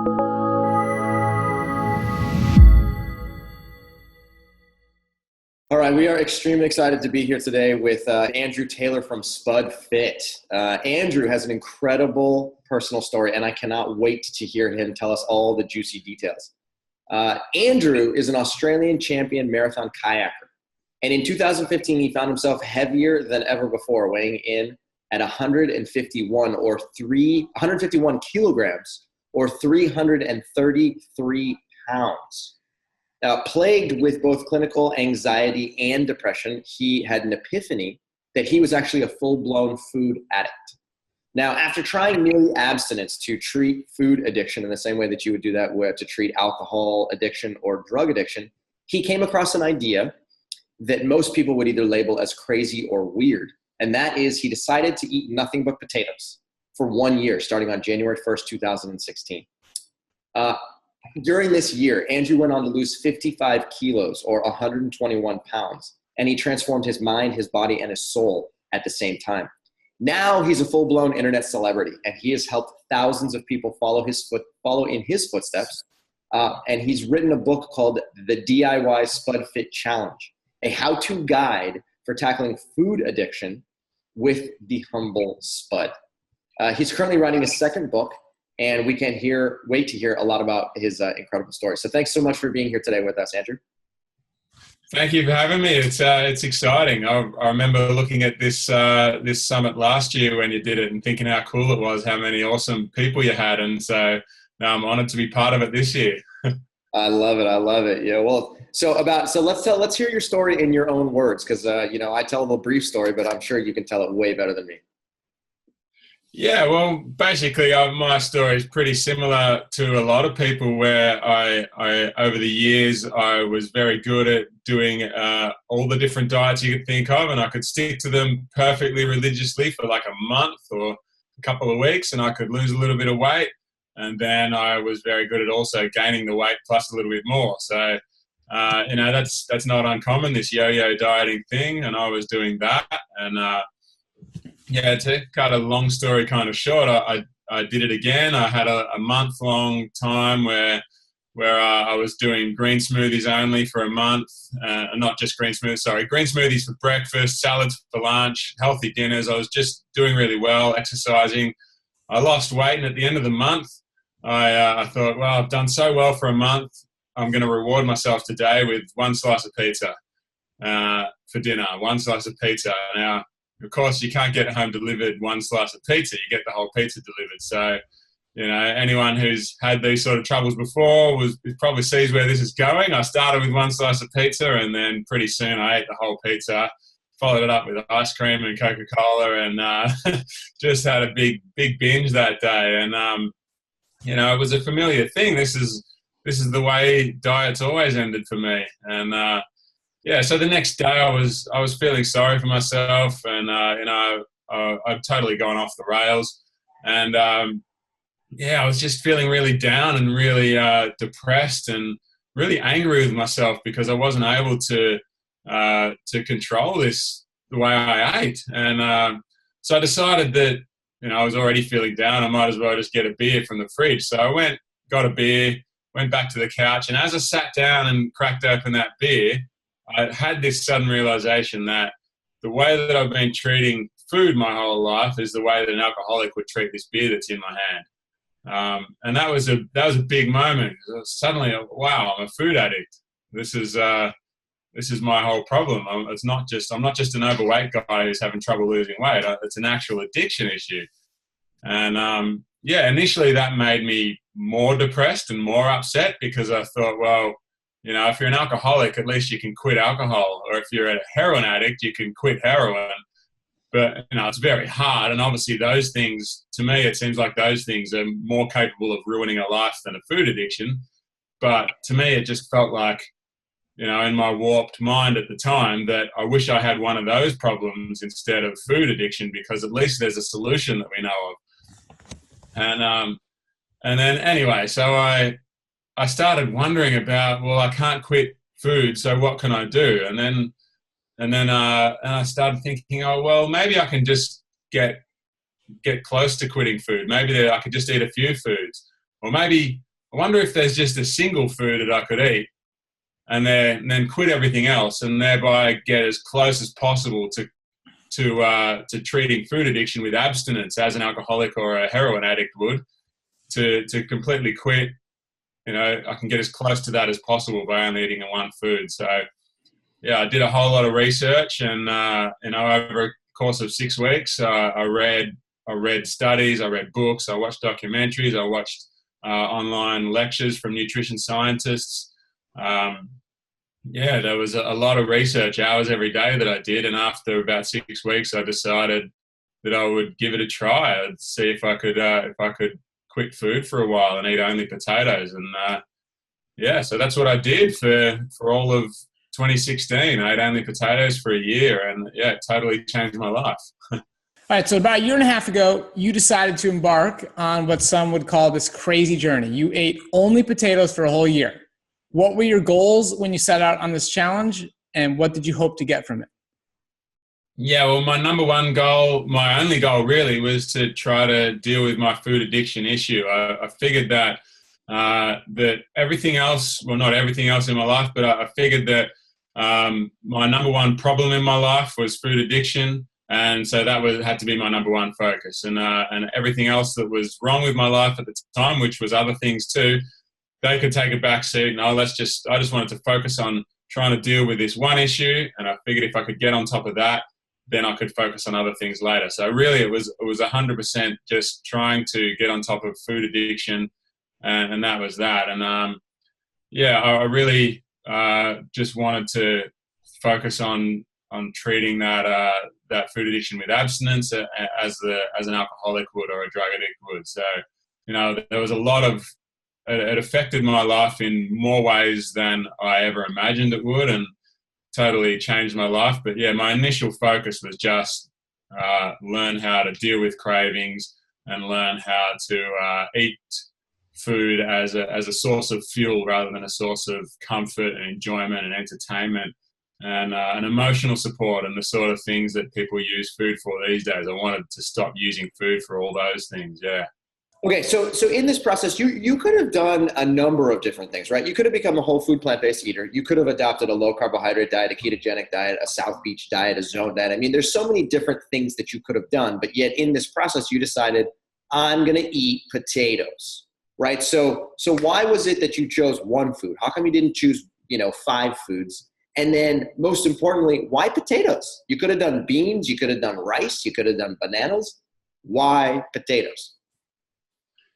All right, we are extremely excited to be here today with Andrew Taylor from Spud Fit. Andrew has an incredible personal story, and I cannot wait to hear him tell us all the juicy details. Andrew is an Australian champion marathon kayaker, and in 2015, he found himself heavier than ever before, weighing in at 151 kilograms or 333 pounds. Plagued with both clinical anxiety and depression, he had an epiphany that he was actually a full-blown food addict. Now, after trying nearly abstinence to treat food addiction in the same way that you would do that to treat alcohol addiction or drug addiction, he came across an idea that most people would either label as crazy or weird. And that is, he decided to eat nothing but potatoes for 1 year, starting on January 1st, 2016. During this year, Andrew went on to lose 55 kilos or 121 pounds, and he transformed his mind, his body, and his soul at the same time. Now he's a full-blown internet celebrity, and he has helped thousands of people follow in his footsteps. And he's written a book called The DIY Spud Fit Challenge, a how-to guide for tackling food addiction with the humble Spud. He's currently writing his second book, and we can wait to hear a lot about his incredible story. So thanks so much for being here today with us, Andrew. Thank you for having me. It's exciting. I remember looking at this summit last year when you did it and thinking how cool it was, how many awesome people you had. And so now I'm honored to be part of it this year. I love it. Yeah. Well, so let's hear your story in your own words, because I tell a brief story, but I'm sure you can tell it way better than me. Yeah, well, basically, my story is pretty similar to a lot of people, where I over the years, I was very good at doing all the different diets you could think of, and I could stick to them perfectly religiously for like a month or a couple of weeks, and I could lose a little bit of weight. And then I was very good at also gaining the weight plus a little bit more. So, that's not uncommon, this yo-yo dieting thing, and I was doing that. And yeah, to cut a long story kind of short, I did it again. I had a month-long time where I was doing green smoothies only for a month. Not just green smoothies for breakfast, salads for lunch, healthy dinners. I was just doing really well, exercising. I lost weight, and at the end of the month, I thought, well, I've done so well for a month. I'm going to reward myself today with one slice of pizza for dinner, one slice of pizza. Now, of course, you can't get home delivered one slice of pizza. You get the whole pizza delivered. So, anyone who's had these sort of troubles before probably sees where this is going. I started with one slice of pizza, and then pretty soon I ate the whole pizza, followed it up with ice cream and Coca-Cola, and just had a big binge that day. And, it was a familiar thing. This is the way diets always ended for me. And, so the next day I was feeling sorry for myself, and I'd totally gone off the rails, and I was just feeling really down and really depressed and really angry with myself because I wasn't able to control this the way I ate. And so I decided that I was already feeling down. I might as well just get a beer from the fridge. So I got a beer, went back to the couch, and as I sat down and cracked open that beer, I had this sudden realization that the way that I've been treating food my whole life is the way that an alcoholic would treat this beer that's in my hand. And that was a big moment. Suddenly, wow, I'm a food addict. This is my whole problem. I'm not just an overweight guy who's having trouble losing weight. It's an actual addiction issue. And initially that made me more depressed and more upset, because I thought, well, if you're an alcoholic, at least you can quit alcohol. Or if you're a heroin addict, you can quit heroin. But, it's very hard. And obviously those things, to me, it seems like those things are more capable of ruining a life than a food addiction. But to me, it just felt like, in my warped mind at the time, that I wish I had one of those problems instead of food addiction, because at least there's a solution that we know of. And then anyway, so I started wondering about, well, I can't quit food, so what can I do? And then I started thinking, oh, well, maybe I can just get close to quitting food. Maybe I could just eat a few foods, or maybe I wonder if there's just a single food that I could eat and then quit everything else, and thereby get as close as possible to treating food addiction with abstinence as an alcoholic or a heroin addict would, to completely quit. I can get as close to that as possible by only eating one food. So yeah, I did a whole lot of research, and over a course of 6 weeks, I read studies, I read books, I watched documentaries, I watched online lectures from nutrition scientists. There was a lot of research hours every day that I did, and after about 6 weeks, I decided that I would give it a try. I'd see if I could quit food for a while and eat only potatoes, and so that's what I did for all of 2016. I ate only potatoes for a year, and it totally changed my life. All right, so about a year and a half ago, you decided to embark on what some would call this crazy journey. You ate only potatoes for a whole year. What were your goals when you set out on this challenge, and what did you hope to get from it? Yeah, well, my number one goal, my only goal really, was to try to deal with my food addiction issue. I figured that everything else, well, not everything else in my life, but I figured that my number one problem in my life was food addiction. And so that had to be my number one focus. And everything else that was wrong with my life at the time, which was other things too, they could take a back seat. No, I just wanted to focus on trying to deal with this one issue. And I figured if I could get on top of that, then I could focus on other things later. So really it was 100% just trying to get on top of food addiction. And that was that. And I really just wanted to focus on treating that food addiction with abstinence as an alcoholic would, or a drug addict would. So, there was a lot of, it affected my life in more ways than I ever imagined it would, and totally changed my life. But yeah, my initial focus was just learn how to deal with cravings and learn how to eat food as a source of fuel rather than a source of comfort and enjoyment and entertainment and emotional support and the sort of things that people use food for these days. I wanted to stop using food for all those things. Yeah. Okay, so in this process, you could have done a number of different things, right? You could have become a whole food plant-based eater. You could have adopted a low carbohydrate diet, a ketogenic diet, a South Beach diet, a zone diet. I mean, there's so many different things that you could have done, but yet in this process, you decided, I'm going to eat potatoes, right? So why was it that you chose one food? How come you didn't choose, 5 foods? And then most importantly, why potatoes? You could have done beans, you could have done rice, you could have done bananas. Why potatoes?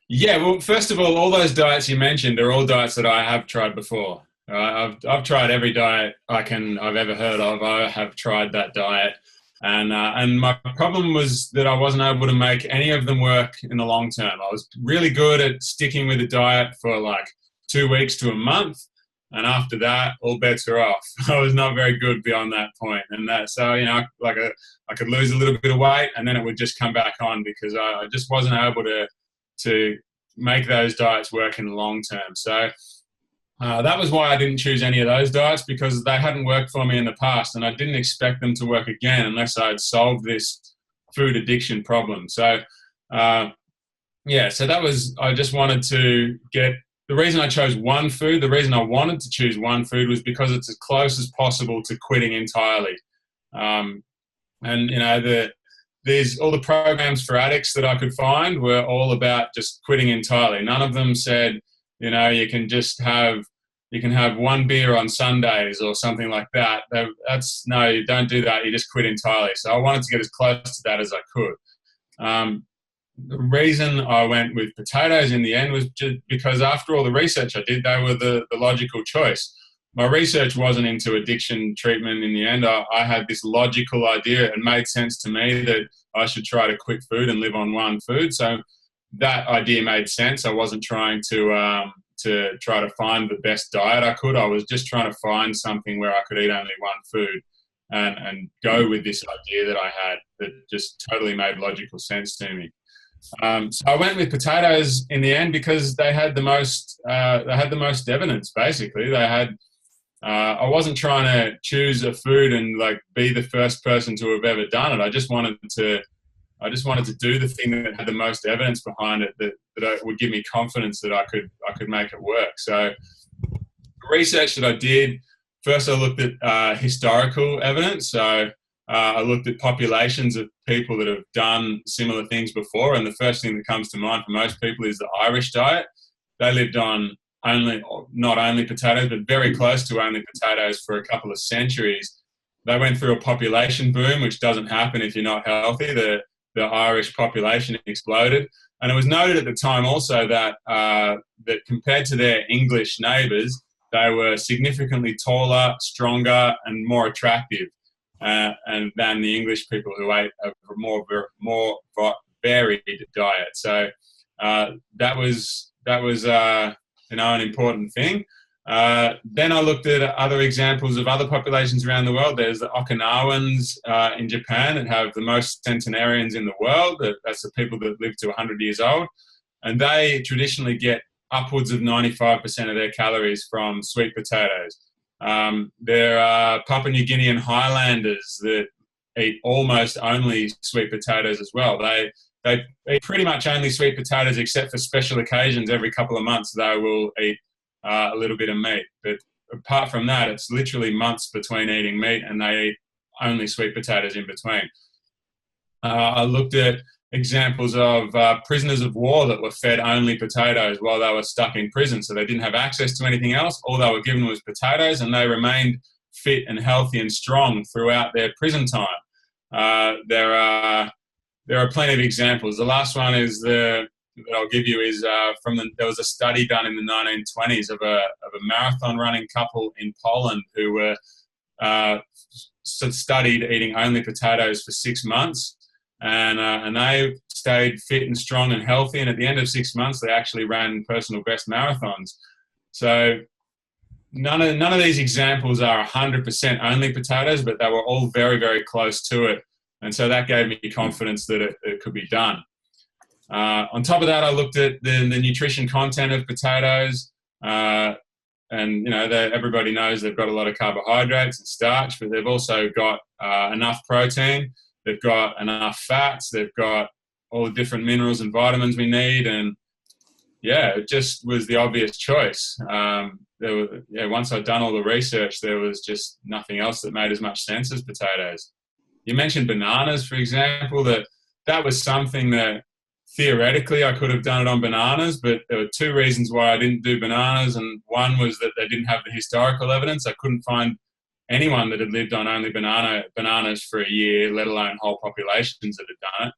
Yeah, well, first of all those diets you mentioned are all diets that I have tried before. I've tried every diet I've ever heard of. I have tried that diet, and my problem was that I wasn't able to make any of them work in the long term. I was really good at sticking with a diet for like 2 weeks to a month, and after that, all bets are off. I was not very good beyond that point, and so I could lose a little bit of weight, and then it would just come back on because I just wasn't able to make those diets work in the long term. So that was why I didn't choose any of those diets, because they hadn't worked for me in the past, and I didn't expect them to work again unless I had solved this food addiction problem. So so that was, I just wanted to get, the reason I chose one food, the reason I wanted to choose one food was because it's as close as possible to quitting entirely. There's all the programs for addicts that I could find were all about just quitting entirely. None of them said, you can have one beer on Sundays or something like that. No, you don't do that. You just quit entirely. So I wanted to get as close to that as I could. The reason I went with potatoes in the end was just because after all the research I did, they were the logical choice. My research wasn't into addiction treatment in the end. I had this logical idea. It made sense to me that I should try to quit food and live on one food. So that idea made sense. I wasn't trying to try to find the best diet I could. I was just trying to find something where I could eat only one food and go with this idea that I had that just totally made logical sense to me. So I went with potatoes in the end because they had the most evidence. Basically, I wasn't trying to choose a food and be the first person to have ever done it. I just wanted to do the thing that had the most evidence behind it that would give me confidence that I could could make it work. So research that I did, first I looked at historical evidence. So I looked at populations of people that have done similar things before, and the first thing that comes to mind for most people is the Irish diet. They lived on not only potatoes, but very close to only potatoes for a couple of centuries. They went through a population boom, which doesn't happen if you're not healthy. The Irish population exploded. And it was noted at the time also that that compared to their English neighbours, they were significantly taller, stronger, and more attractive and than the English people who ate a more varied diet. So that was an important thing. Then I looked at other examples of other populations around the world. There's the Okinawans in Japan that have the most centenarians in the world. That's the people that live to 100 years old. And they traditionally get upwards of 95% of their calories from sweet potatoes. There are Papua New Guinean Highlanders that eat almost only sweet potatoes as well. They eat pretty much only sweet potatoes, except for special occasions. Every couple of months they will eat a little bit of meat. But apart from that, it's literally months between eating meat, and they eat only sweet potatoes in between. I looked at examples of prisoners of war that were fed only potatoes while they were stuck in prison. So they didn't have access to anything else. All they were given was potatoes, and they remained fit and healthy and strong throughout their prison time. There are plenty of examples. The last one is that I'll give you is there was a study done in the 1920s of a marathon running couple in Poland who were studied eating only potatoes for 6 months, and they stayed fit and strong and healthy. And at the end of 6 months, they actually ran personal best marathons. So none of these examples are 100% only potatoes, but they were all very, very close to it. And so that gave me confidence that it could be done. On top of that, I looked at the nutrition content of potatoes. And, everybody knows they've got a lot of carbohydrates and starch, but they've also got enough protein. They've got enough fats. They've got all the different minerals and vitamins we need. And, it just was the obvious choice. Once I'd done all the research, there was just nothing else that made as much sense as potatoes. You mentioned bananas, for example, that was something that theoretically I could have done it on bananas, but there were two reasons why I didn't do bananas. And one was that they didn't have the historical evidence. I couldn't find anyone that had lived on only bananas for a year, let alone whole populations that had done it.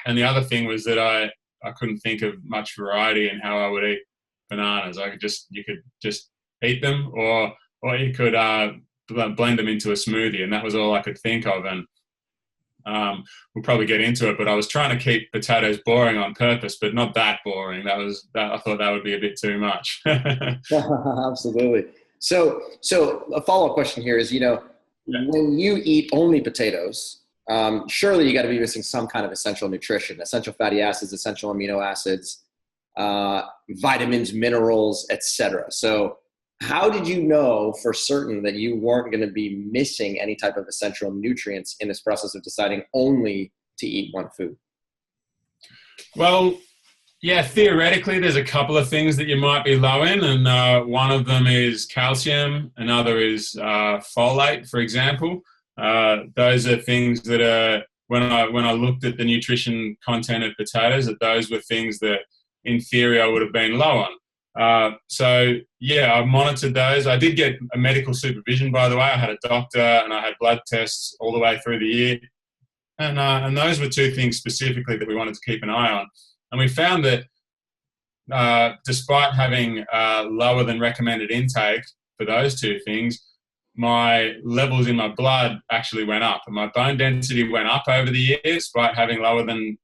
And the other thing was that I couldn't think of much variety in how I would eat bananas. You could just eat them, or you could blend them into a smoothie, and that was all I could think of. And we'll probably get into it, but I was trying to keep potatoes boring on purpose, but not that boring. I thought that would be a bit too much. Absolutely. So a follow-up question here is, when you eat only potatoes, surely you got to be missing some kind of essential nutrition, essential fatty acids, essential amino acids, vitamins, minerals, etc. So how did you know for certain that you weren't going to be missing any type of essential nutrients in this process of deciding only to eat one food? Well, theoretically, there's a couple of things that you might be low in, and one of them is calcium, another is folate, for example. Those are things that are, when I looked at the nutrition content of potatoes, that those were things that in theory I would have been low on. I monitored those. I did get a medical supervision, by the way. I had a doctor and I had blood tests all the way through the year. And those were two things specifically that we wanted to keep an eye on. And we found that despite having lower than recommended intake for those two things, my levels in my blood actually went up. And my bone density went up over the year despite having lower than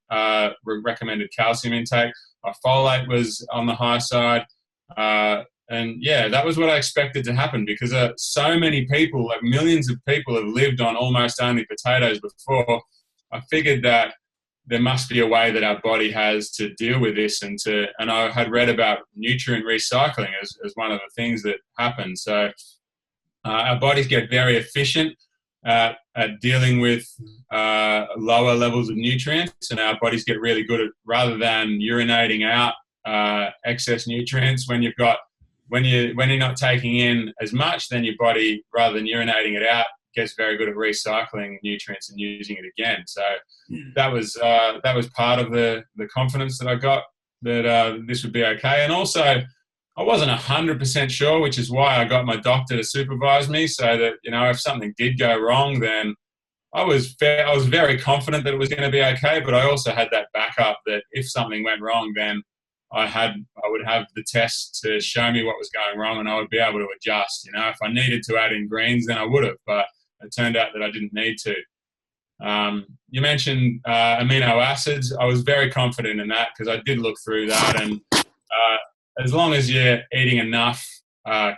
recommended calcium intake. My folate was on the high side. That was what I expected to happen, because so many people, like millions of people, have lived on almost only potatoes before. I figured that there must be a way that our body has to deal with this, and I had read about nutrient recycling as one of the things that happens. So our bodies get very efficient at dealing with lower levels of nutrients, and our bodies get really good at, rather than urinating out excess nutrients. When you're not taking in as much, then your body, rather than urinating it out, gets very good at recycling nutrients and using it again. So that was part of the confidence that I got that this would be okay. And also, I wasn't 100% sure, which is why I got my doctor to supervise me, so that, you know, if something did go wrong, then I was very confident that it was going to be okay. But I also had that backup that if something went wrong, then I would have the tests to show me what was going wrong, and I would be able to adjust. You know, if I needed to add in greens, then I would have, but it turned out that I didn't need to. You mentioned amino acids. I was very confident in that because I did look through that, and as long as you're eating enough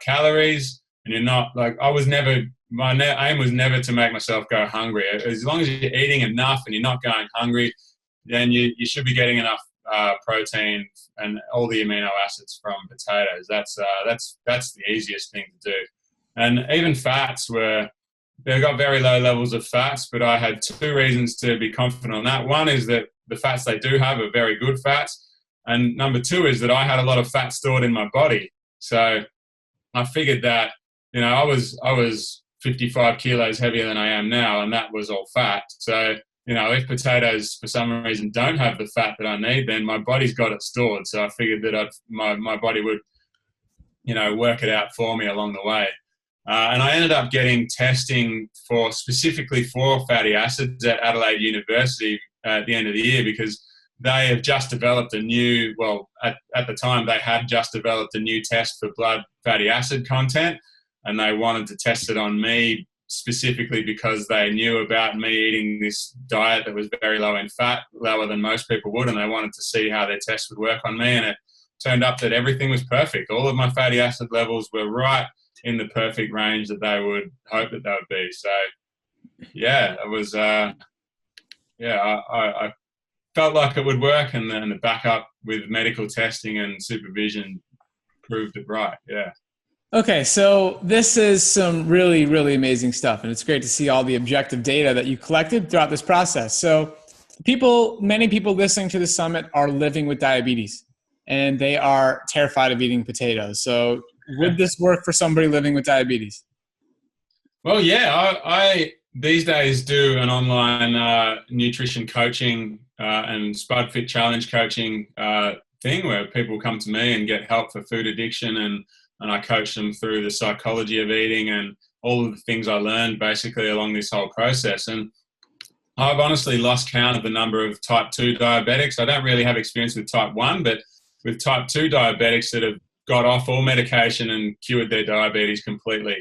calories and you're not like, my aim was never to make myself go hungry. As long as you're eating enough and you're not going hungry, then you should be getting enough protein and all the amino acids from potatoes. That's the easiest thing to do. And even fats they've got very low levels of fats, but I had two reasons to be confident on that. One is that the fats they do have are very good fats. And number two is that I had a lot of fat stored in my body. So I figured that, you know, I was 55 kilos heavier than I am now, and that was all fat. So, you know, if potatoes for some reason don't have the fat that I need, then my body's got it stored. So I figured that my body would, you know, work it out for me along the way. And I ended up getting testing specifically for fatty acids at Adelaide University at the end of the year, because they have just developed at the time, they had just developed a new test for blood fatty acid content, and they wanted to test it on me specifically because they knew about me eating this diet that was very low in fat, lower than most people would, and they wanted to see how their test would work on me. And it turned up that everything was perfect. All of my fatty acid levels were right in the perfect range that they would hope that they would be. So, yeah, it was, I felt like it would work, and then the backup with medical testing and supervision proved it right. Yeah. Okay, so this is some really, really amazing stuff, and it's great to see all the objective data that you collected throughout this process. So many people listening to the summit are living with diabetes, and they are terrified of eating potatoes. So would this work for somebody living with diabetes? Well, yeah, I these days do an online nutrition coaching and Spud Fit Challenge coaching thing where people come to me and get help for food addiction, and I coach them through the psychology of eating and all of the things I learned basically along this whole process. And I've honestly lost count of the number of type 2 diabetics. I don't really have experience with type 1, but with type 2 diabetics that have got off all medication and cured their diabetes completely.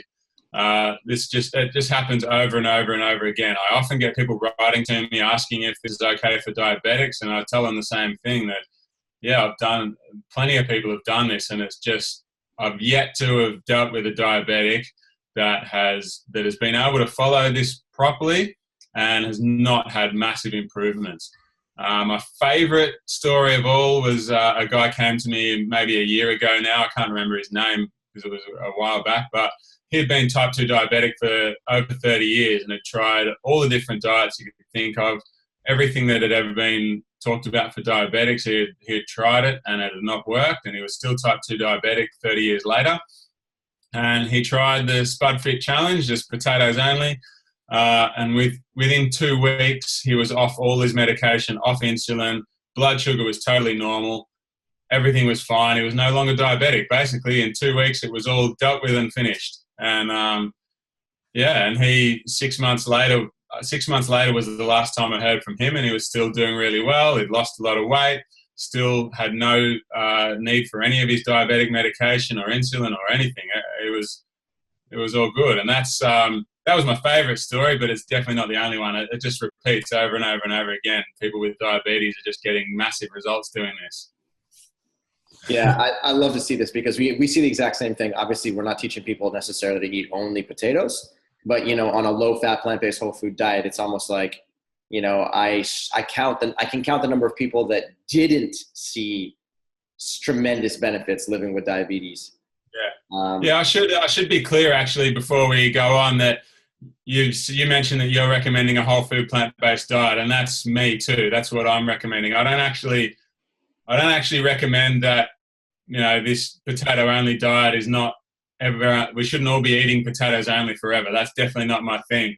It just happens over and over and over again. I often get people writing to me asking if this is okay for diabetics, and I tell them the same thing, that, yeah, plenty of people have done this, and it's just, I've yet to have dealt with a diabetic that has been able to follow this properly and has not had massive improvements. My favorite story of all was a guy came to me maybe a year ago now. I can't remember his name because it was a while back, but he had been type 2 diabetic for over 30 years and had tried all the different diets you could think of, everything that had ever been talked about for diabetics. He had tried it and it had not worked, and he was still type 2 diabetic 30 years later. And he tried the Spud Fit Challenge, just potatoes only. And within 2 weeks, he was off all his medication, off insulin. Blood sugar was totally normal. Everything was fine. He was no longer diabetic. Basically, in 2 weeks, it was all dealt with and finished. And and he 6 months later was the last time I heard from him, and he was still doing really well. He'd lost a lot of weight, still had no need for any of his diabetic medication or insulin or anything. It was all good. And that was my favorite story, but it's definitely not the only one. It just repeats over and over and over again. People with diabetes are just getting massive results doing this. Yeah, I love to see this because we see the exact same thing. Obviously, we're not teaching people necessarily to eat only potatoes, but, you know, on a low-fat, plant-based, whole food diet, it's almost like, you know, I can count the number of people that didn't see tremendous benefits living with diabetes. Yeah. I should be clear actually before we go on that you mentioned that you're recommending a whole food plant-based diet, and that's me too. That's what I'm recommending. I don't actually recommend that this potato only diet is not ever, we shouldn't all be eating potatoes only forever. That's definitely not my thing.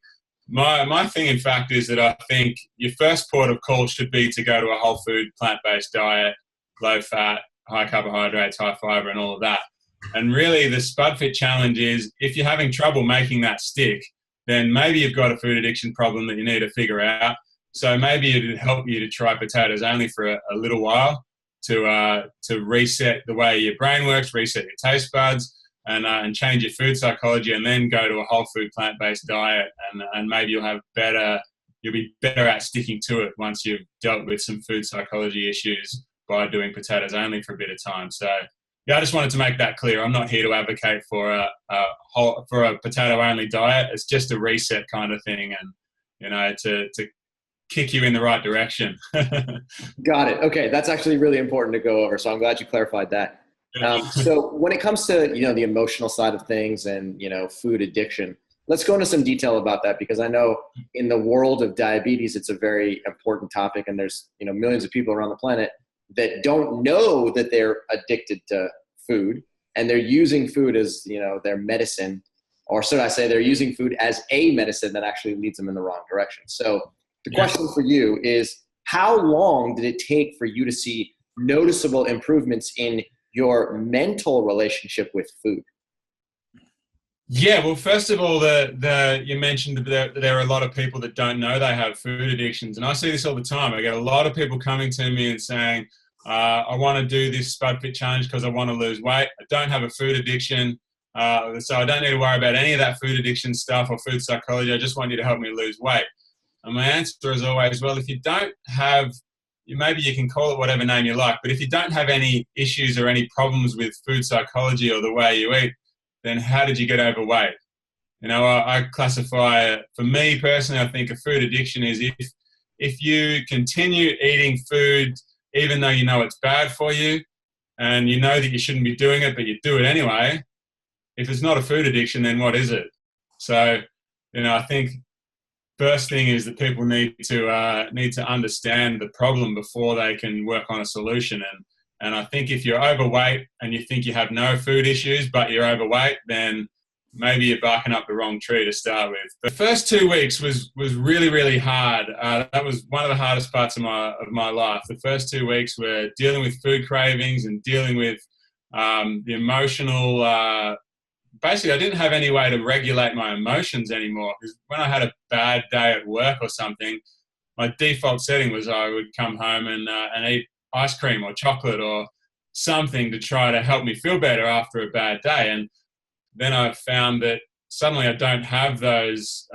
My thing, in fact, is that I think your first port of call should be to go to a whole food, plant-based diet, low fat, high carbohydrates, high fiber, and all of that. And really the Spud Fit Challenge is, if you're having trouble making that stick, then maybe you've got a food addiction problem that you need to figure out. So maybe it'd help you to try potatoes only for a little while to reset the way your brain works, reset your taste buds, and change your food psychology, and then go to a whole food plant-based diet, and maybe you'll be better at sticking to it once you've dealt with some food psychology issues by doing potatoes only for a bit of time. So yeah, I just wanted to make that clear. I'm not here to advocate for a potato only diet. It's just a reset kind of thing, and to kick you in the right direction. Got it. Okay, that's actually really important to go over. So I'm glad you clarified that. So when it comes to the emotional side of things and food addiction, let's go into some detail about that, because I know in the world of diabetes it's a very important topic, and there's millions of people around the planet that don't know that they're addicted to food, and they're using food as their medicine, or should I say they're using food as a medicine that actually leads them in the wrong direction. So the question for you is, how long did it take for you to see noticeable improvements in your mental relationship with food? Yeah, well, first of all, you mentioned that there are a lot of people that don't know they have food addictions. And I see this all the time. I get a lot of people coming to me and saying, I want to do this Spud Fit Challenge because I want to lose weight. I don't have a food addiction, so I don't need to worry about any of that food addiction stuff or food psychology. I just want you to help me lose weight. And my answer is always, well, if you don't have, maybe you can call it whatever name you like, but if you don't have any issues or any problems with food psychology or the way you eat, then how did you get overweight? I classify, for me personally, I think a food addiction is if you continue eating food even though you know it's bad for you and you know that you shouldn't be doing it, but you do it anyway. If it's not a food addiction, then what is it? So, I think first thing is that people need to understand the problem before they can work on a solution. And I think if you're overweight and you think you have no food issues, but you're overweight, then maybe you're barking up the wrong tree to start with. The first 2 weeks was really, really hard. That was one of the hardest parts of my life. The first 2 weeks were dealing with food cravings and dealing with the emotional. Basically, I didn't have any way to regulate my emotions anymore, because when I had a bad day at work or something, my default setting was I would come home and eat ice cream or chocolate or something to try to help me feel better after a bad day. And then I found that suddenly I don't have those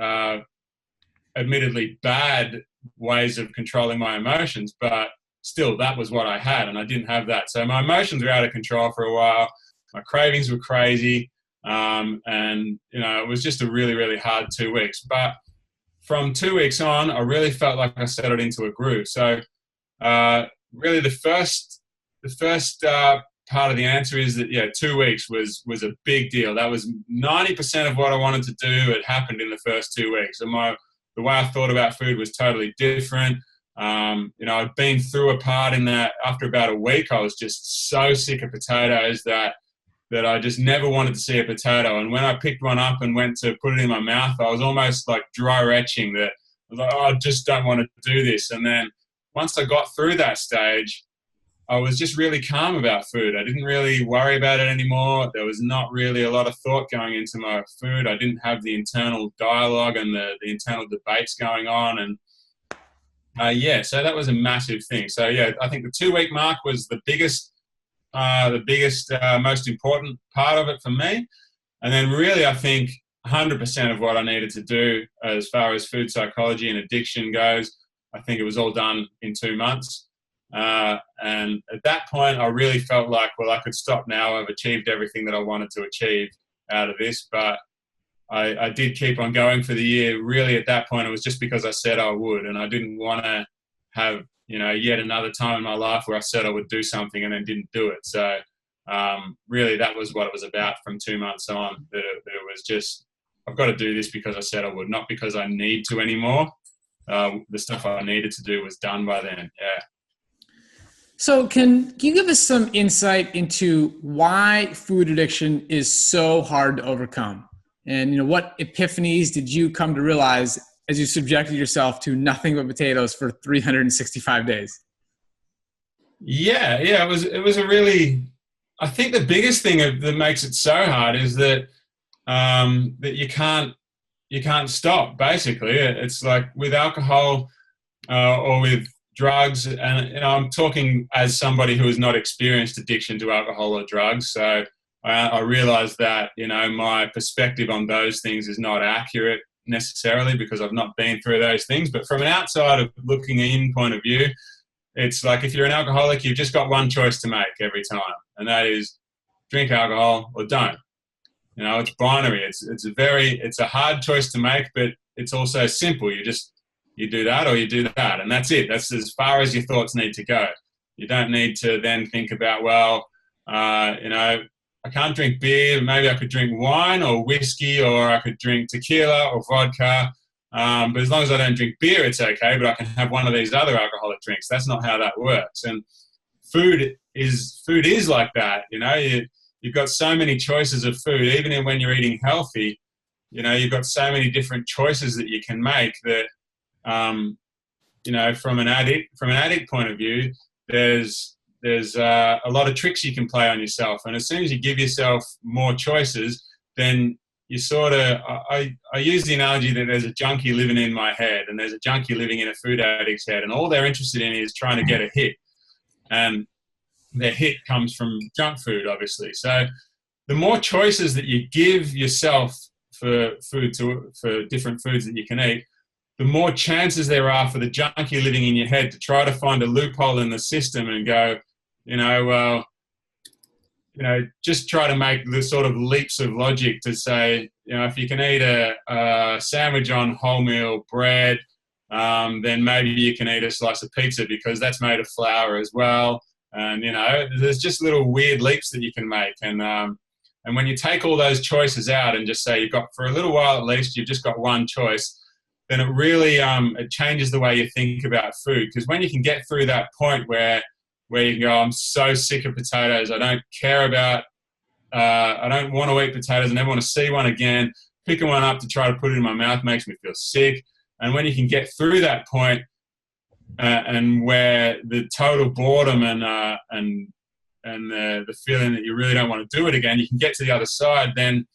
admittedly bad ways of controlling my emotions, but still that was what I had, and I didn't have that. So my emotions were out of control for a while. My cravings were crazy. And it was just a really, really hard 2 weeks. But from 2 weeks on, I really felt like I settled into a groove. So really the first part of the answer is that 2 weeks was a big deal. That was 90% of what I wanted to do. It happened in the first 2 weeks. And the way I thought about food was totally different. I'd been through a part in that after about a week, I was just so sick of potatoes that I just never wanted to see a potato. And when I picked one up and went to put it in my mouth, I was almost like dry retching that I was like, I just don't want to do this. And then once I got through that stage, I was just really calm about food. I didn't really worry about it anymore. There was not really a lot of thought going into my food. I didn't have the internal dialogue and the internal debates going on. And so that was a massive thing. So I think the 2 week mark was the biggest, most important part of it for me. And then really, I think 100% of what I needed to do as far as food psychology and addiction goes, I think it was all done in 2 months. And at that point, I really felt like, well, I could stop now. I've achieved everything that I wanted to achieve out of this. But I did keep on going for the year. Really, at that point, it was just because I said I would. And I didn't want to have, yet another time in my life where I said I would do something and then didn't do it. So really, that was what it was about from 2 months on. That it was just, I've got to do this because I said I would, not because I need to anymore. The stuff I needed to do was done by then. Yeah. So can you give us some insight into why food addiction is so hard to overcome? And what epiphanies did you come to realize as you subjected yourself to nothing but potatoes for 365 days? Yeah. It was a really, I think the biggest thing that makes it so hard is that that you can't stop. Basically, it's like with alcohol or with drugs, and I'm talking as somebody who has not experienced addiction to alcohol or drugs. So I realize that my perspective on those things is not accurate necessarily because I've not been through those things. But from an outside of looking in point of view, it's like if you're an alcoholic, you've just got one choice to make every time, and that is drink alcohol or don't. It's binary. It's a hard choice to make, but it's also simple. You do that or you do that, and that's it. That's as far as your thoughts need to go. You don't need to then think about, I can't drink beer. Maybe I could drink wine or whiskey, or I could drink tequila or vodka. But as long as I don't drink beer, it's okay. But I can have one of these other alcoholic drinks. That's not how that works. And food is like that. You've got so many choices of food, even when you're eating healthy. You've got so many different choices that you can make that, from an addict point of view, there's a lot of tricks you can play on yourself. And as soon as you give yourself more choices, then you sort of, I use the analogy that there's a junkie living in my head and there's a junkie living in a food addict's head, and all they're interested in is trying to get a hit. And their hit comes from junk food, obviously. So the more choices that you give yourself for different foods that you can eat, the more chances there are for the junkie living in your head to try to find a loophole in the system and go, just try to make the sort of leaps of logic to say, if you can eat a sandwich on wholemeal bread, then maybe you can eat a slice of pizza because that's made of flour as well. And, there's just little weird leaps that you can make. And when you take all those choices out and just say you've got, for a little while at least, you've just got one choice, then it really it changes the way you think about food. Because when you can get through that point where you can go, I'm so sick of potatoes, I don't care about, I don't want to eat potatoes, I never want to see one again, picking one up to try to put it in my mouth makes me feel sick. And when you can get through that point, and where the total boredom and the feeling that you really don't want to do it again, you can get to the other side, then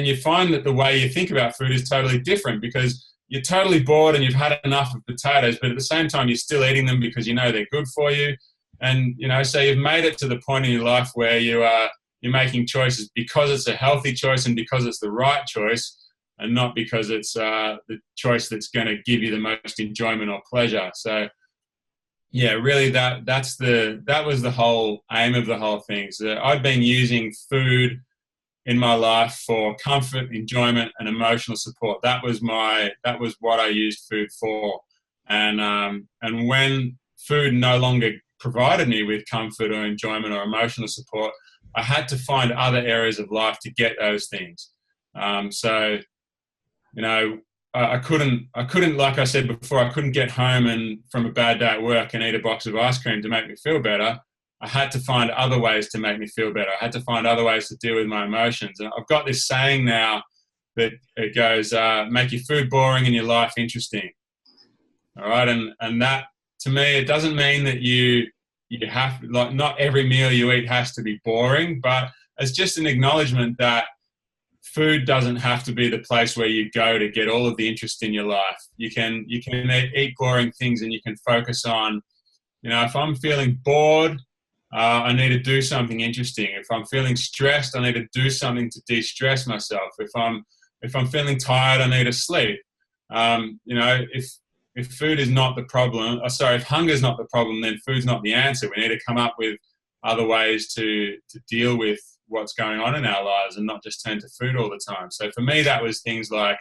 you find that the way you think about food is totally different because you're totally bored and you've had enough of potatoes, but at the same time you're still eating them because they're good for you. And so you've made it to the point in your life where you're making choices because it's a healthy choice and because it's the right choice, and not because it's the choice that's going to give you the most enjoyment or pleasure. So, yeah, really that was the whole aim of the whole thing. So I've been using food in my life for comfort, enjoyment, and emotional support. That was what I used food for. And when food no longer provided me with comfort or enjoyment or emotional support, I had to find other areas of life to get those things. I couldn't, like I said before, I couldn't get home and from a bad day at work and eat a box of ice cream to make me feel better. I had to find other ways to make me feel better. I had to find other ways to deal with my emotions. And I've got this saying now that it goes, make your food boring and your life interesting. All right. And that, to me, it doesn't mean that you have, like, not every meal you eat has to be boring, but it's just an acknowledgement that food doesn't have to be the place where you go to get all of the interest in your life. You can eat boring things and you can focus on, if I'm feeling bored, I need to do something interesting. If I'm feeling stressed, I need to do something to de-stress myself. If I'm feeling tired, I need to sleep. If food is not the problem, if hunger is not the problem, then food's not the answer. We need to come up with other ways to deal with what's going on in our lives and not just turn to food all the time. So for me, that was things like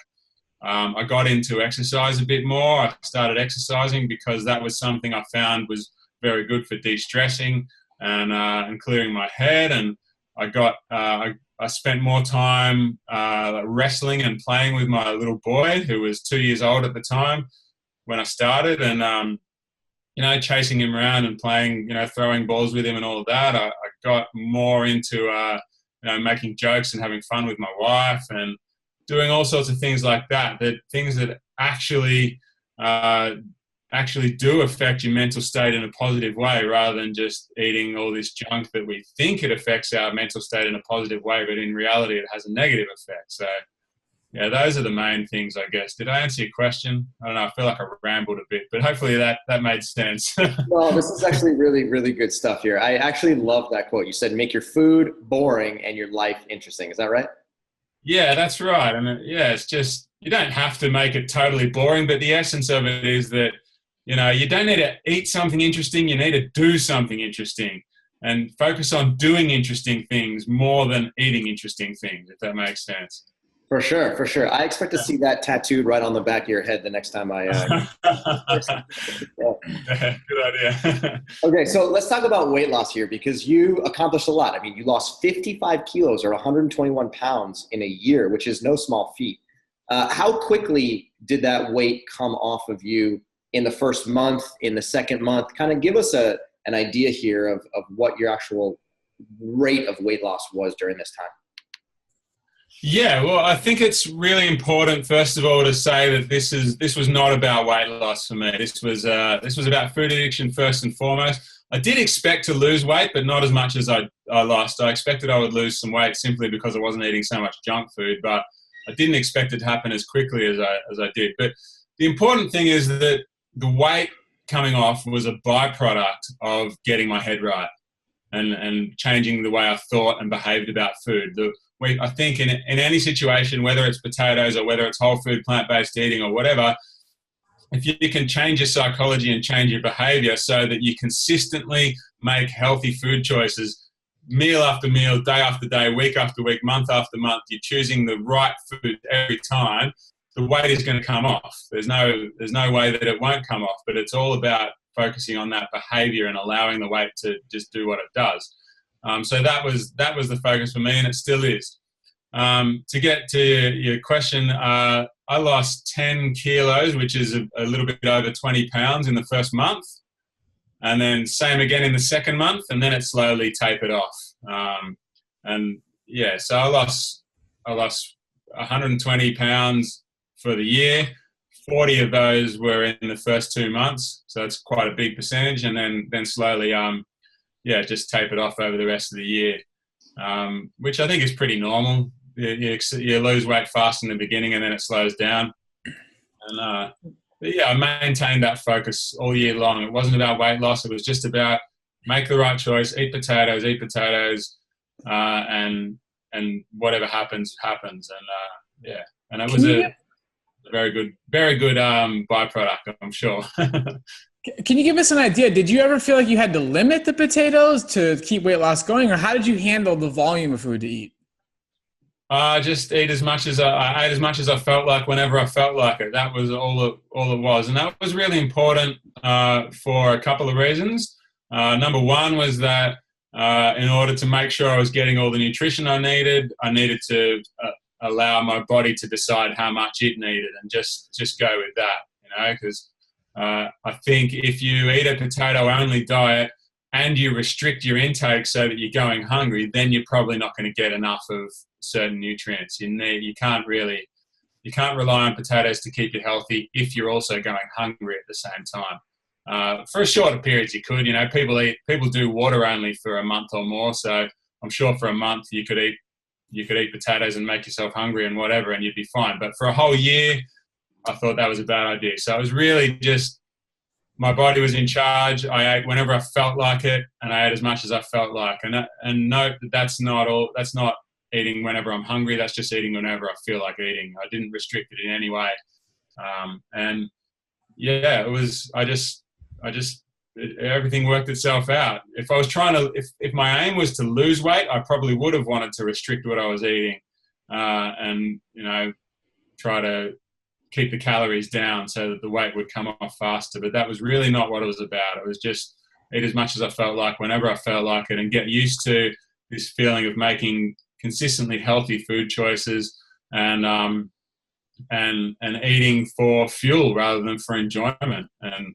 I got into exercise a bit more. I started exercising because that was something I found was very good for de-stressing and clearing my head. And I spent more time wrestling and playing with my little boy, who was 2 years old at the time when I started. And chasing him around and playing, throwing balls with him and all of that. I got more into, making jokes and having fun with my wife and doing all sorts of things like that, things that actually do affect your mental state in a positive way, rather than just eating all this junk that we think it affects our mental state in a positive way, but in reality it has a negative effect. So yeah, those are the main things, I guess. Did I answer your question? I don't know. I feel like I rambled a bit, but hopefully that made sense. Well, this is actually really, really good stuff here. I actually love that quote. You said, make your food boring and your life interesting. Is that right? Yeah, that's right. And it's just, you don't have to make it totally boring, but the essence of it is that, you don't need to eat something interesting. You need to do something interesting and focus on doing interesting things more than eating interesting things, if that makes sense. For sure, for sure. I expect to see that tattooed right on the back of your head the next time I. Yeah, good idea. Okay, so let's talk about weight loss here, because you accomplished a lot. I mean, you lost 55 kilos or 121 pounds in a year, which is no small feat. How quickly did that weight come off of you in the first month, in the second month? Kind of give us an idea here of what your actual rate of weight loss was during this time. Yeah, well, I think it's really important, first of all, to say that this was not about weight loss for me. This was about food addiction first and foremost. I did expect to lose weight, but not as much as I lost. I expected I would lose some weight simply because I wasn't eating so much junk food, but I didn't expect it to happen as quickly as I did. But the important thing is that the weight coming off was a byproduct of getting my head right and changing the way I thought and behaved about food. I think in any situation, whether it's potatoes or whether it's whole food, plant-based eating or whatever, if you can change your psychology and change your behavior so that you consistently make healthy food choices, meal after meal, day after day, week after week, month after month, you're choosing the right food every time, the weight is going to come off. There's no way that it won't come off, but it's all about focusing on that behavior and allowing the weight to just do what it does. So that was the focus for me, and it still is. To get to your question, I lost 10 kilos, which is a little bit over 20 pounds in the first month, and then same again in the second month, and then it slowly tapered off. So I lost 120 pounds for the year. 40 of those were in the first 2 months, so that's quite a big percentage, and then slowly just tapered off over the rest of the year, which I think is pretty normal. You lose weight fast in the beginning and then it slows down. And I maintained that focus all year long. It wasn't about weight loss. It was just about make the right choice, eat potatoes, and whatever happens. And it was a very good byproduct, I'm sure. Can you give us an idea? Did you ever feel like you had to limit the potatoes to keep weight loss going, or how did you handle the volume of food to eat? Just eat as much as I ate as much as I felt like whenever I felt like it. That was all it was, and that was really important for a couple of reasons. Number one was that in order to make sure I was getting all the nutrition I needed to allow my body to decide how much it needed, and just go with that, because I think if you eat a potato-only diet and you restrict your intake so that you're going hungry, then you're probably not going to get enough of certain nutrients. You can't rely on potatoes to keep you healthy if you're also going hungry at the same time. For a shorter period, you could. People do water only for a month or more, so I'm sure for a month you could eat potatoes and make yourself hungry and whatever, and you'd be fine. But for a whole year, I thought that was a bad idea. So it was really just my body was in charge. I ate whenever I felt like it, and I ate as much as I felt like. And note that that's not eating whenever I'm hungry. That's just eating whenever I feel like eating. I didn't restrict it in any way. Everything worked itself out. If I was if my aim was to lose weight, I probably would have wanted to restrict what I was eating, and try to keep the calories down so that the weight would come off faster. But that was really not what it was about. It was just eat as much as I felt like whenever I felt like it, and get used to this feeling of making consistently healthy food choices and eating for fuel rather than for enjoyment. And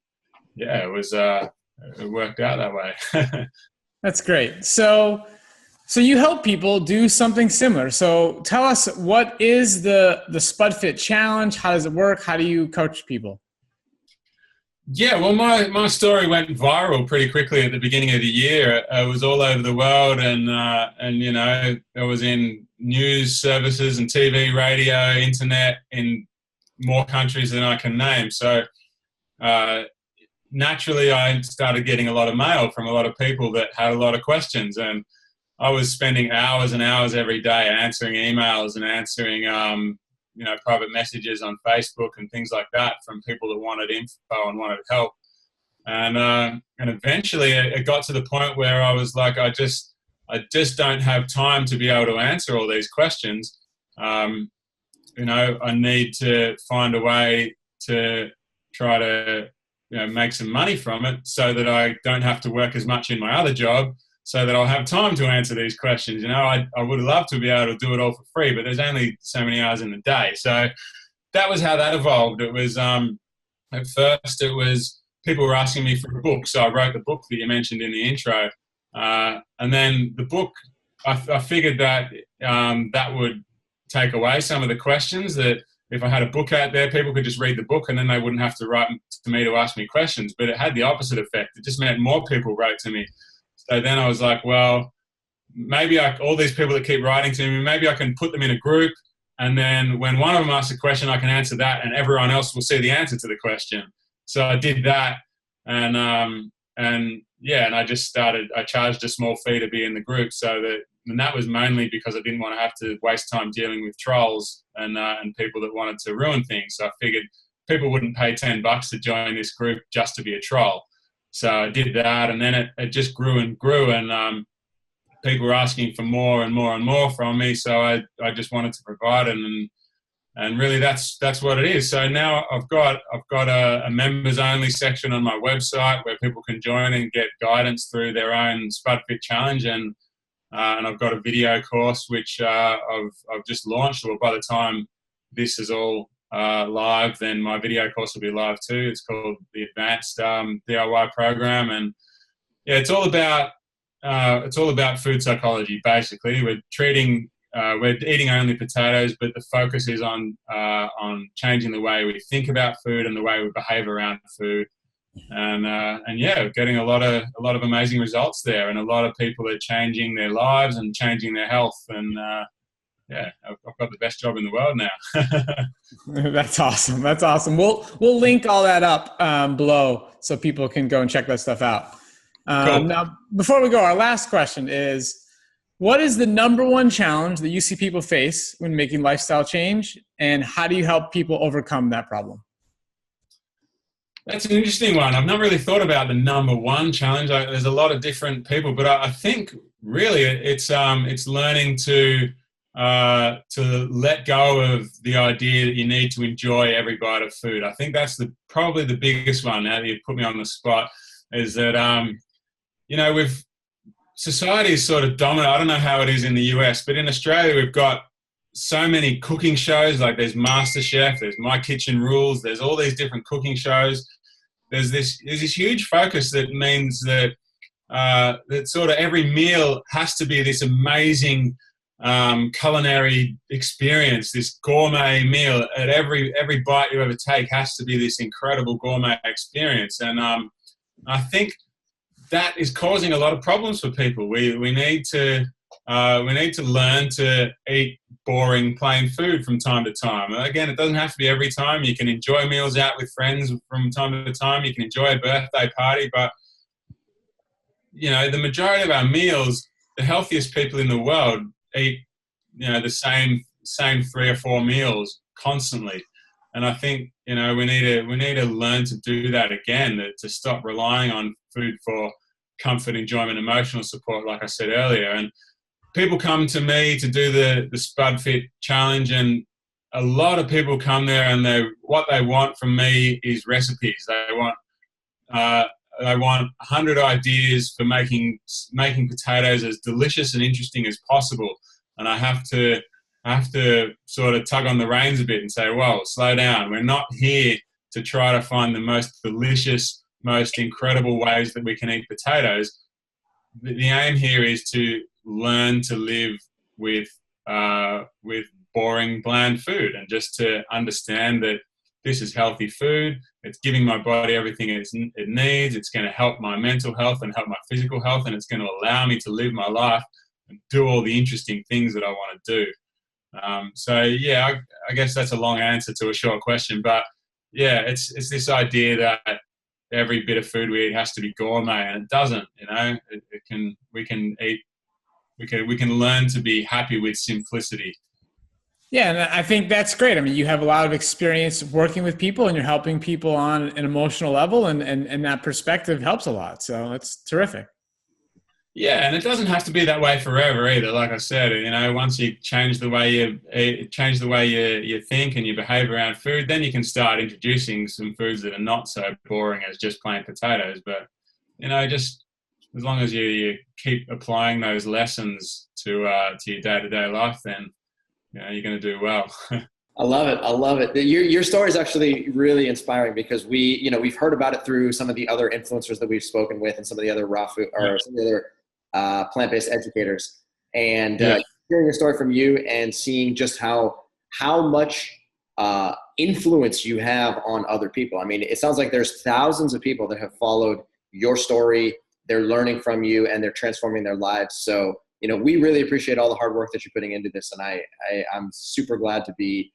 yeah, it worked out that way. That's great. So you help people do something similar. So tell us, what is the SpudFit challenge? How does it work? How do you coach people? Yeah, well, my story went viral pretty quickly at the beginning of the year. It was all over the world, and you know, it was in news services and TV, radio, internet in more countries than I can name. So naturally, I started getting a lot of mail from a lot of people that had a lot of questions, and I was spending hours and hours every day answering emails and answering you know, private messages on Facebook and things like that from people that wanted info and wanted help. And eventually it got to the point where I was like, I just don't have time to be able to answer all these questions. You know, I need to find a way to try to, you know, make some money from it so that I don't have to work as much in my other job, so that I'll have time to answer these questions. You know, I would love to be able to do it all for free, but there's only so many hours in the day. So that was how that evolved. It was, at first it was people were asking me for a book. So I wrote the book that you mentioned in the intro. And then the book, I figured that that would take away some of the questions, that if I had a book out there, people could just read the book and then they wouldn't have to write to me to ask me questions. But it had the opposite effect. It just meant more people wrote to me. So then I was like, well, maybe all these people that keep writing to me, maybe I can put them in a group, and then when one of them asks a question, I can answer that, and everyone else will see the answer to the question. So I did that, and I just started. I charged a small fee to be in the group, and that was mainly because I didn't want to have to waste time dealing with trolls and people that wanted to ruin things. So I figured people wouldn't pay $10 to join this group just to be a troll. So I did that, and then it just grew and grew, and people were asking for more and more and more from me. So I just wanted to provide it, and really that's what it is. So now I've got a members only section on my website where people can join and get guidance through their own SpudFit challenge, and I've got a video course which I've just launched. Well, by the time this is all live, then my video course will be live too. It's called the Advanced DIY Program, and yeah, it's all about food psychology. Basically, we're eating only potatoes, but the focus is on changing the way we think about food and the way we behave around food, and yeah, we're getting a lot of amazing results there, and a lot of people are changing their lives and changing their health, and yeah, I've got the best job in the world now. That's awesome. That's awesome. We'll link all that up below so people can go and check that stuff out. Cool. Now, before we go, our last question is, what is the number one challenge that you see people face when making lifestyle change, and how do you help people overcome that problem? That's an interesting one. I've not really thought about the number one challenge. There's a lot of different people, but I think really it's learning to let go of the idea that you need to enjoy every bite of food. I think that's probably the biggest one. Now that you've put me on the spot, is that you know, society is sort of dominant. I don't know how it is in the US, but in Australia we've got so many cooking shows. Like there's MasterChef, there's My Kitchen Rules, there's all these different cooking shows. There's this huge focus that means that that sort of every meal has to be this amazing culinary experience, this gourmet meal. At every bite you ever take has to be this incredible gourmet experience, and I think that is causing a lot of problems for people. We need to learn to eat boring, plain food from time to time. Again, it doesn't have to be every time. You can enjoy meals out with friends from time to time. You can enjoy a birthday party, but you know, the majority of our meals, the healthiest people in the world eat, you know, the same 3 or 4 meals constantly. And I think, you know, we need to learn to do that again, to stop relying on food for comfort, enjoyment, emotional support, like I said earlier. And people come to me to do the SpudFit challenge, and a lot of people come there and what they want from me is recipes. They want 100 ideas for making potatoes as delicious and interesting as possible. And I have to sort of tug on the reins a bit and say, whoa, slow down. We're not here to try to find the most delicious, most incredible ways that we can eat potatoes. The aim here is to learn to live with boring, bland food, and just to understand that this is healthy food. It's giving my body everything it needs. It's going to help my mental health and help my physical health, and it's going to allow me to live my life and do all the interesting things that I want to do. So yeah, I guess that's a long answer to a short question, but yeah, it's this idea that every bit of food we eat has to be gourmet, and it doesn't. You know, we can learn to be happy with simplicity. Yeah, and I think that's great. I mean, you have a lot of experience working with people, and you're helping people on an emotional level, and that perspective helps a lot. So that's terrific. Yeah, and it doesn't have to be that way forever either. Like I said, you know, once you change the way you think and you behave around food, then you can start introducing some foods that are not so boring as just plain potatoes. But you know, just as long as you keep applying those lessons to your day-to-day life, then you know, you're going to do well. I love it. I love it. Your story is actually really inspiring, because we've heard about it through some of the other influencers that we've spoken with, and some of the other raw food, or some of the other plant-based educators. And hearing a story from you and seeing just how much influence you have on other people. I mean, it sounds like there's thousands of people that have followed your story. They're learning from you, and they're transforming their lives. So, you know, we really appreciate all the hard work that you're putting into this. And I'm super glad to be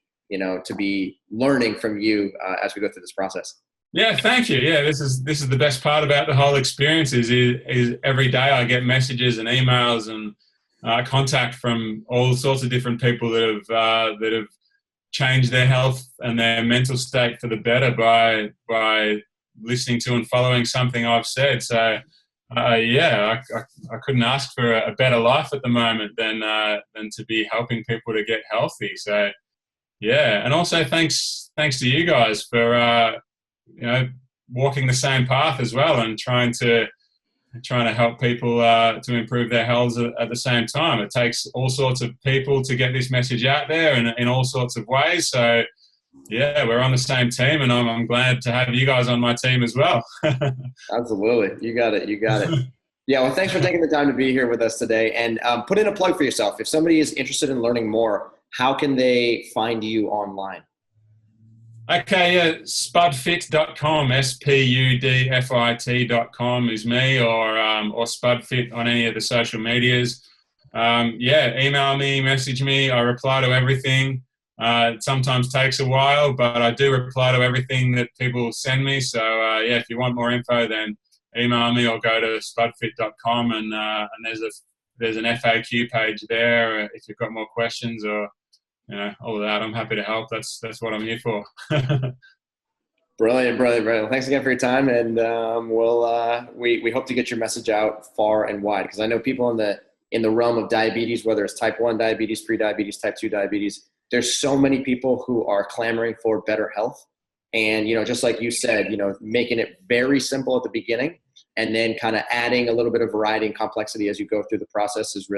learning from you as we go through this process. Yeah, thank you. Yeah, this is the best part about the whole experience is every day I get messages and emails and contact from all sorts of different people that have changed their health and their mental state for the better by listening to and following something I've said. So I couldn't ask for a better life at the moment than to be helping people to get healthy. So yeah, and also thanks to you guys for walking the same path as well, and trying to help people to improve their health at the same time. It takes all sorts of people to get this message out there in all sorts of ways. So yeah, we're on the same team, and I'm glad to have you guys on my team as well. Absolutely. You got it. Yeah, well, thanks for taking the time to be here with us today. And put in a plug for yourself. If somebody is interested in learning more, how can they find you online? Okay, yeah, spudfit.com, spudfit.com is me, or spudfit on any of the social medias. Email me, message me. I reply to everything. It sometimes takes a while, but I do reply to everything that people send me. So if you want more info, then email me or go to spudfit.com, and there's an FAQ page there if you've got more questions, or all of that. I'm happy to help. That's what I'm here for. Brilliant. Thanks again for your time, and we hope to get your message out far and wide, because I know people in the realm of diabetes, whether it's type 1 diabetes, pre-diabetes, type 2 diabetes, there's so many people who are clamoring for better health. And, just like you said, making it very simple at the beginning, and then kind of adding a little bit of variety and complexity as you go through the process it's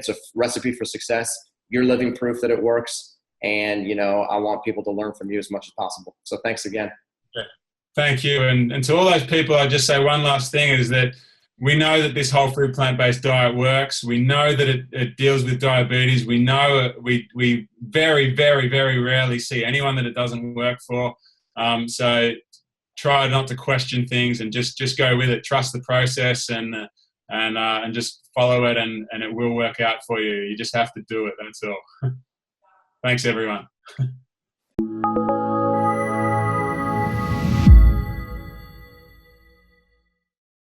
a recipe for success. You're living proof that it works. And, I want people to learn from you as much as possible. So thanks again. Thank you. And to all those people, I just say one last thing is that we know that this whole food plant-based diet works. We know that it deals with diabetes. We know we very, very, very rarely see anyone that it doesn't work for. So try not to question things, and just go with it. Trust the process, and just follow it, and it will work out for you. You just have to do it. That's all. Thanks, everyone.